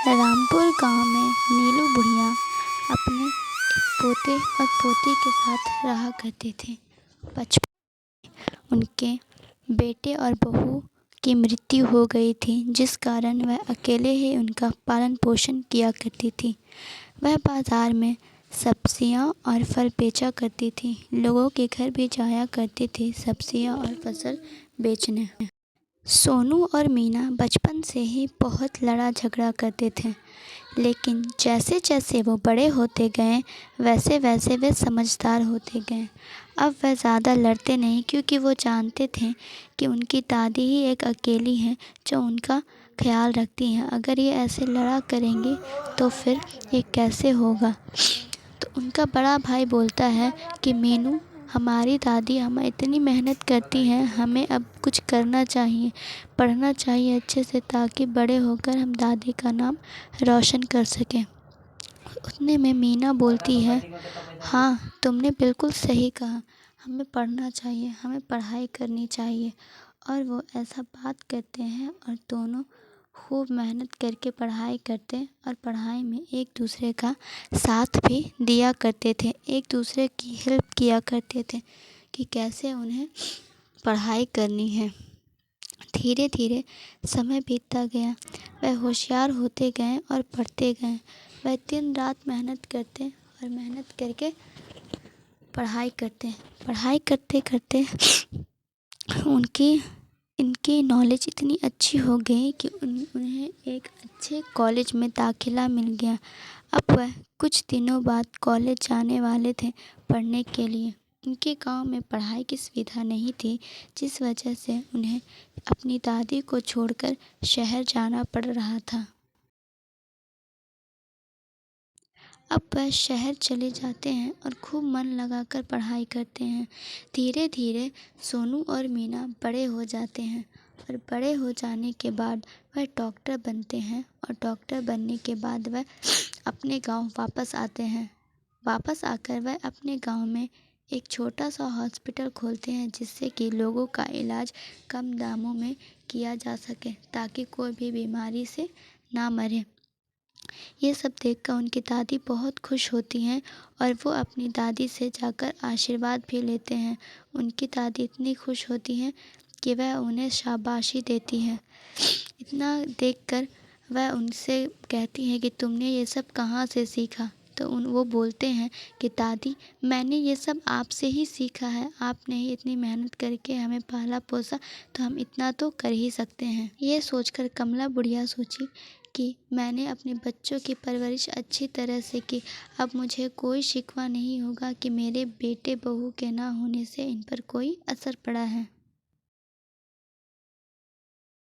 रामपुर गांव में नीलू बुढ़िया अपने एक पोते और पोती के साथ रहा करते थे। बचपन में उनके बेटे और बहू की मृत्यु हो गई थी, जिस कारण वह अकेले ही उनका पालन पोषण किया करती थी। वह बाज़ार में सब्जियां और फल बेचा करती थी। लोगों के घर भी जाया करती थी सब्जियां और फसल बेचने। सोनू और मीना बचपन से ही बहुत लड़ा झगड़ा करते थे, लेकिन जैसे जैसे वो बड़े होते गए वैसे वैसे वे समझदार होते गए। अब वह ज़्यादा लड़ते नहीं, क्योंकि वो जानते थे कि उनकी दादी ही एक अकेली हैं जो उनका ख्याल रखती हैं। अगर ये ऐसे लड़ा करेंगे तो फिर ये कैसे होगा। तो उनका बड़ा भाई बोलता है कि मीनू, हमारी दादी हमें इतनी मेहनत करती हैं, हमें अब कुछ करना चाहिए, पढ़ना चाहिए अच्छे से, ताकि बड़े होकर हम दादी का नाम रोशन कर सकें। उतने में मीना बोलती है, हाँ तुमने बिल्कुल सही कहा, हमें पढ़ना चाहिए, हमें पढ़ाई करनी चाहिए। और वो ऐसा बात करते हैं और दोनों खूब मेहनत करके पढ़ाई करते और पढ़ाई में एक दूसरे का साथ भी दिया करते थे, एक दूसरे की हेल्प किया करते थे कि कैसे उन्हें पढ़ाई करनी है। धीरे धीरे समय बीतता गया, वह होशियार होते गए और पढ़ते गए। वह दिन रात मेहनत करते और मेहनत करके पढ़ाई करते करते इनकी नॉलेज इतनी अच्छी हो गई कि उन्हें एक अच्छे कॉलेज में दाखिला मिल गया। अब वह कुछ दिनों बाद कॉलेज जाने वाले थे पढ़ने के लिए। उनके गांव में पढ़ाई की सुविधा नहीं थी, जिस वजह से उन्हें अपनी दादी को छोड़कर शहर जाना पड़ रहा था। अब वह शहर चले जाते हैं और खूब मन लगाकर पढ़ाई करते हैं। धीरे धीरे सोनू और मीना बड़े हो जाते हैं और बड़े हो जाने के बाद वह डॉक्टर बनते हैं और डॉक्टर बनने के बाद वह अपने गांव वापस आते हैं। वापस आकर वह अपने गांव में एक छोटा सा हॉस्पिटल खोलते हैं, जिससे कि लोगों का इलाज कम दामों में किया जा सके, ताकि कोई भी बीमारी से ना मरे। ये सब देखकर उनकी दादी बहुत खुश होती हैं और वो अपनी दादी से जाकर आशीर्वाद भी लेते हैं। उनकी दादी इतनी खुश होती हैं कि वह उन्हें शाबाशी देती हैं। इतना देखकर वह उनसे कहती हैं कि तुमने ये सब कहाँ से सीखा। तो वो बोलते हैं कि दादी, मैंने ये सब आपसे ही सीखा है, आपने ही इतनी मेहनत करके हमें पाला पोसा, तो हम इतना तो कर ही सकते हैं। ये सोचकर कमला बुढ़िया सोची कि मैंने अपने बच्चों की परवरिश अच्छी तरह से की, अब मुझे कोई शिकवा नहीं होगा कि मेरे बेटे बहू के ना होने से इन पर कोई असर पड़ा है।